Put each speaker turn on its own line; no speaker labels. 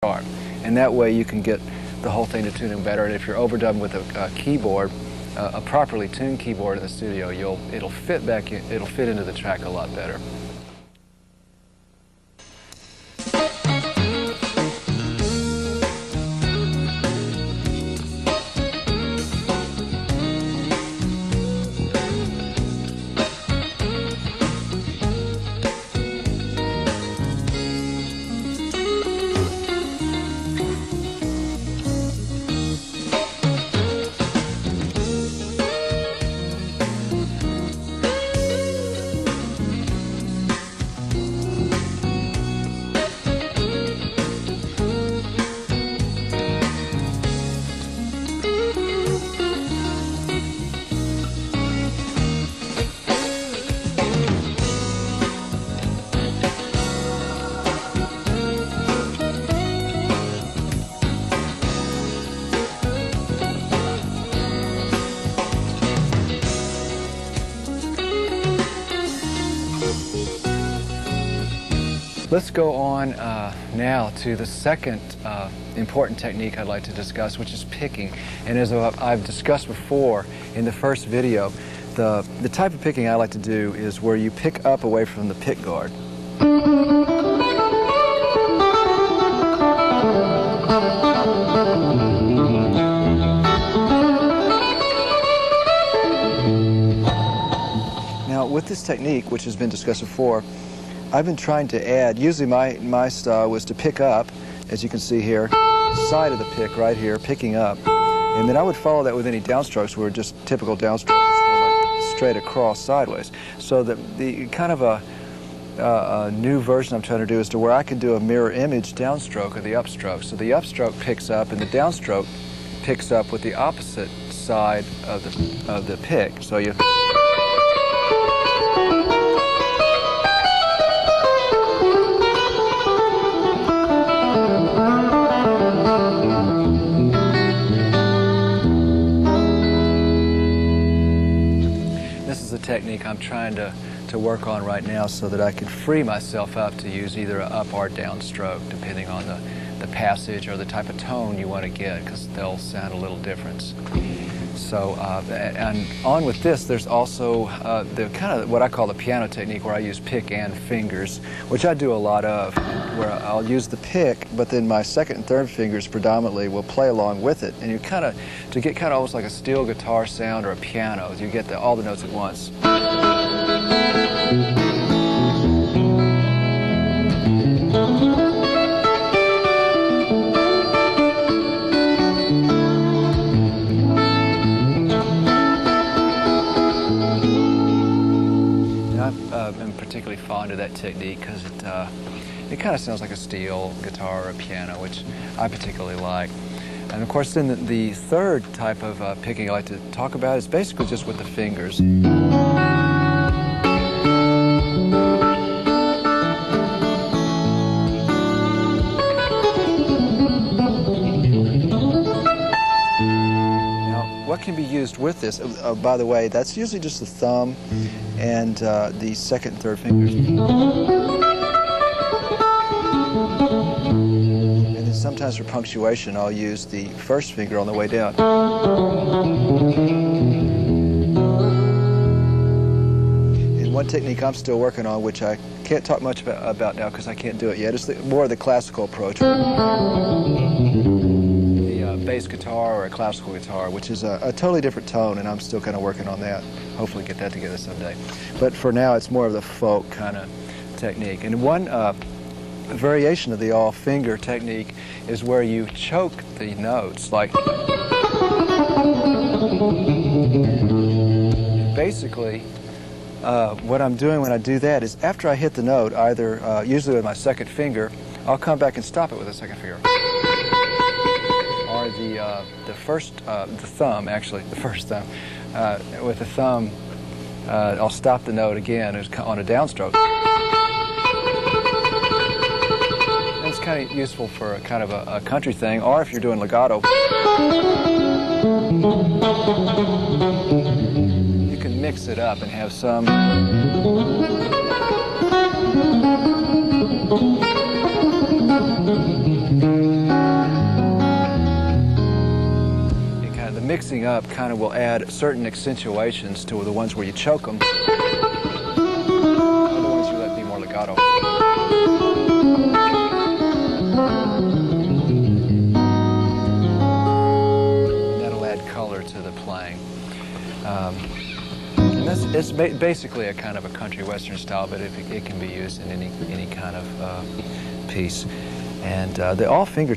sharp. And that way you can get the whole thing to tuning better. And if you're overdone with a keyboard, a properly tuned keyboard in the studio, it'll fit into the track a lot better. Let's go on now to the second important technique I'd like to discuss, which is picking. And as I've discussed before in the first video, the type of picking I like to do is where you pick up away from the pick guard. Now, with this technique, which has been discussed before, I've been trying to add, usually my style was to pick up, as you can see here, side of the pick right here, picking up. And then I would follow that with any downstrokes, were just typical downstrokes, like straight across sideways. So the kind of a new version I'm trying to do is to where I can do a mirror image downstroke of the upstroke. So the upstroke picks up and the downstroke picks up with the opposite side of the pick. So you... technique I'm trying to work on right now so that I can free myself up to use either an up or down stroke depending on the passage or the type of tone you want to get, because they'll sound a little different. So and on with this, there's also the kind of what I call the piano technique, where I use pick and fingers, which I do a lot of, where I'll use the pick, but then my second and third fingers predominantly will play along with it, and you kind of, to get kind of almost like a steel guitar sound or a piano, you get all the notes at once. I'm particularly fond of that technique because it kind of sounds like a steel guitar or a piano, which I particularly like. And of course, then the third type of picking I like to talk about is basically just with the fingers. What can be used with this? By the way, that's usually just the thumb and the second and third fingers. And then sometimes for punctuation, I'll use the first finger on the way down. And one technique I'm still working on, which I can't talk much about now because I can't do it yet, is more of the classical approach. Bass guitar or a classical guitar, which is a totally different tone, and I'm still kind of working on that. Hopefully get that together someday. But for now, it's more of the folk kind of technique. And one variation of the all-finger technique is where you choke the notes, like... Basically, what I'm doing when I do that is after I hit the note, either usually with my second finger, I'll come back and stop it with the second finger. Or the thumb, actually, the first thumb. With the thumb, I'll stop the note again on a downstroke. And it's kind of useful for a kind of a country thing, or if you're doing legato. You can mix it up and have some... mixing up kind of will add certain accentuations to the ones where you choke them. Other ones you let be more legato. That'll add color to the playing. And it's basically a kind of a country western style, but it can be used in any kind of piece. And the all finger